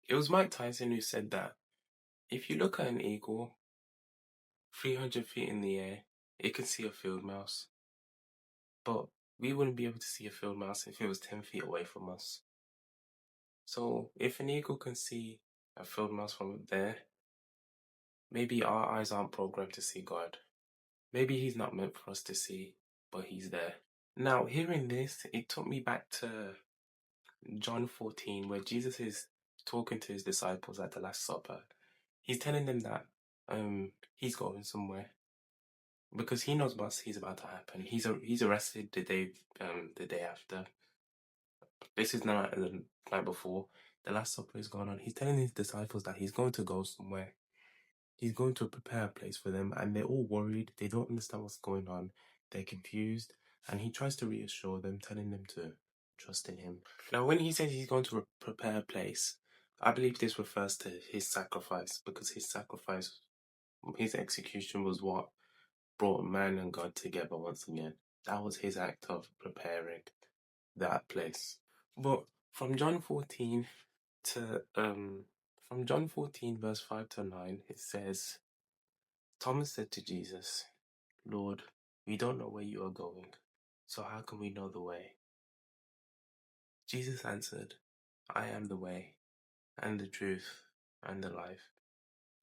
It was Mike Tyson who said that if you look at an eagle 300 feet in the air, it can see a field mouse, but we wouldn't be able to see a field mouse if it was 10 feet away from us. So if an eagle can see a field mouse from there, maybe our eyes aren't programmed to see God. Maybe he's not meant for us to see, but he's there. Now, hearing this, it took me back to John 14, where Jesus is talking to his disciples at the Last Supper. He's telling them that he's going somewhere because he knows what he's about to happen. He's arrested the day after. This is not the night before. The Last Supper is going on. He's telling his disciples that he's going to go somewhere. He's going to prepare a place for them, and they're all worried. They don't understand what's going on. They're confused, and he tries to reassure them, telling them to trust in him. Now, when he says he's going to prepare a place, I believe this refers to his sacrifice, because his sacrifice, his execution was what brought man and God together once again. That was his act of preparing that place. But from John 14 to from John 14 verse 5 to 9, it says, Thomas said to Jesus, Lord, we don't know where you are going, so how can we know the way? Jesus answered, I am the way, and the truth, and the life.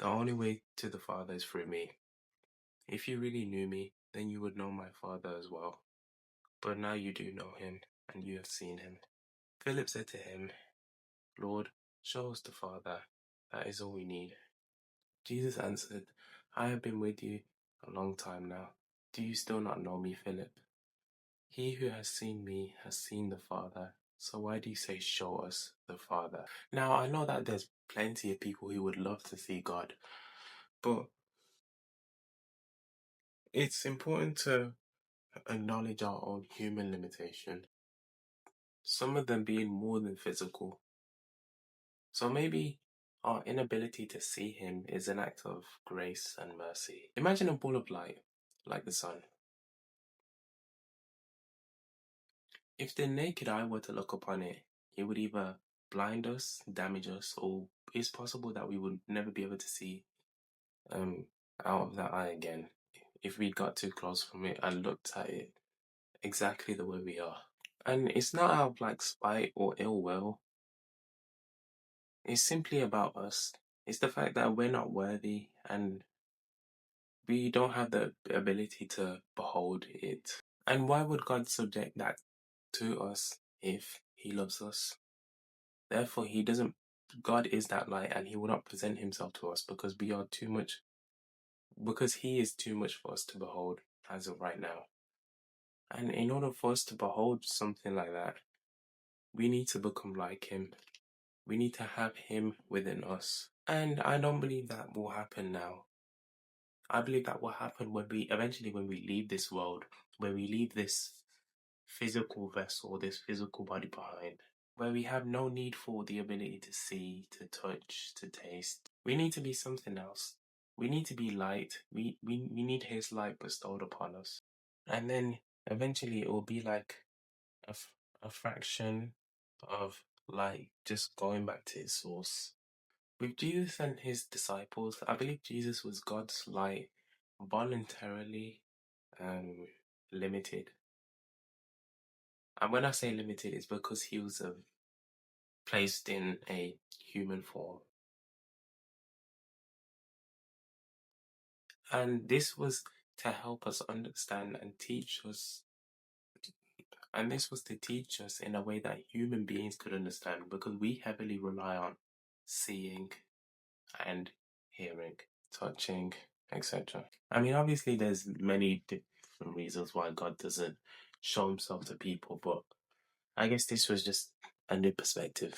The only way to the Father is through me. If you really knew me, then you would know my Father as well. But now you do know him, and you have seen him. Philip said to him, Lord, show us the Father. That is all we need. Jesus answered, I have been with you a long time now. Do you still not know me, Philip? He who has seen me has seen the Father. So why do you say, show us the Father? Now, I know that there's plenty of people who would love to see God, but it's important to acknowledge our own human limitation, some of them being more than physical. So maybe our inability to see him is an act of grace and mercy. Imagine a ball of light, like the sun. If the naked eye were to look upon it, it would either blind us, damage us, or it's possible that we would never be able to see out of that eye again if we got too close from it and looked at it exactly the way we are. And it's not out of like spite or ill will. It's simply about us. It's the fact that we're not worthy and we don't have the ability to behold it. And why would God subject that to us if he loves us? Therefore, God is that light, and he will not present himself to us because he is too much for us to behold as of right now. And in order for us to behold something like that, we need to become like him. We need to have him within us. And I don't believe that will happen now. I believe that will happen when we leave this world, when we leave this physical vessel, this physical body behind, where we have no need for the ability to see, to touch, to taste. We need to be something else. We need to be light. We need his light bestowed upon us. And then eventually it will be like a fraction of light just going back to its source. With Jesus and his disciples, I believe Jesus was God's light voluntarily limited. And when I say limited, it's because he was placed in a human form. And this was to help us understand and teach us. And this was to teach us in a way that human beings could understand, because we heavily rely on seeing and hearing, touching, etc. I mean, obviously, there's many different reasons why God doesn't show himself to people, but I guess this was just a new perspective.